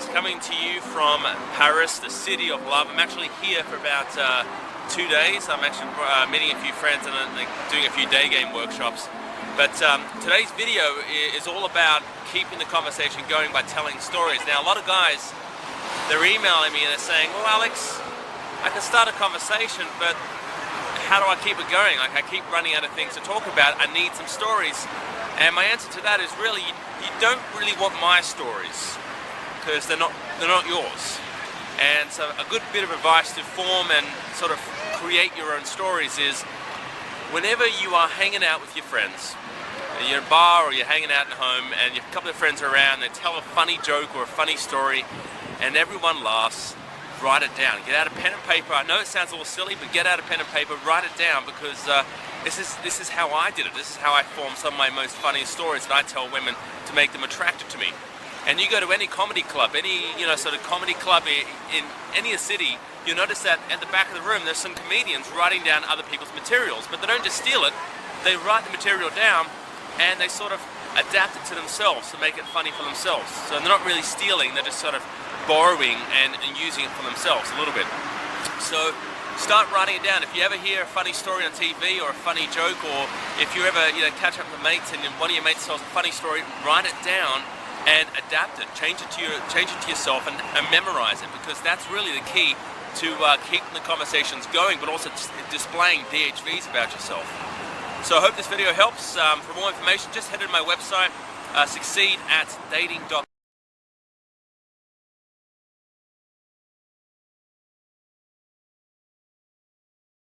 Alex, coming to you from Paris, the city of love. I'm actually here for about 2 days. I'm actually meeting a few friends and doing a few day game workshops. But today's video is all about keeping the conversation going by telling stories. Now, a lot of guys, they're emailing me and they're saying, well, Alex, I can start a conversation, but how do I keep it going? Like, I keep running out of things to talk about. I need some stories. And my answer to that is really, you don't really want my stories, because they're not yours. And so a good bit of advice to form and sort of create your own stories is, whenever you are hanging out with your friends, you're at a bar or you're hanging out at home and a couple of friends are around, they tell a funny joke or a funny story and everyone laughs, write it down. Get out a pen and paper. I know it sounds a little silly, but get out a pen and paper, write it down, because this is how I did it. This is how I formed some of my most funniest stories that I tell women to make them attracted to me. And you go to any comedy club, any sort of comedy club in any city, you'll notice that at the back of the room there's some comedians writing down other people's materials, but they don't just steal it, they write the material down and they sort of adapt it to themselves to make it funny for themselves. So they're not really stealing, they're just sort of borrowing and using it for themselves a little bit. So start writing it down. If you ever hear a funny story on TV or a funny joke, or if you ever catch up with mates and one of your mates tells a funny story, write it down and adapt it, change it to yourself and memorize it, because that's really the key to keeping the conversations going, but also displaying DHVs about yourself. So I hope this video helps. For more information, just head to my website, succeed@dating.com.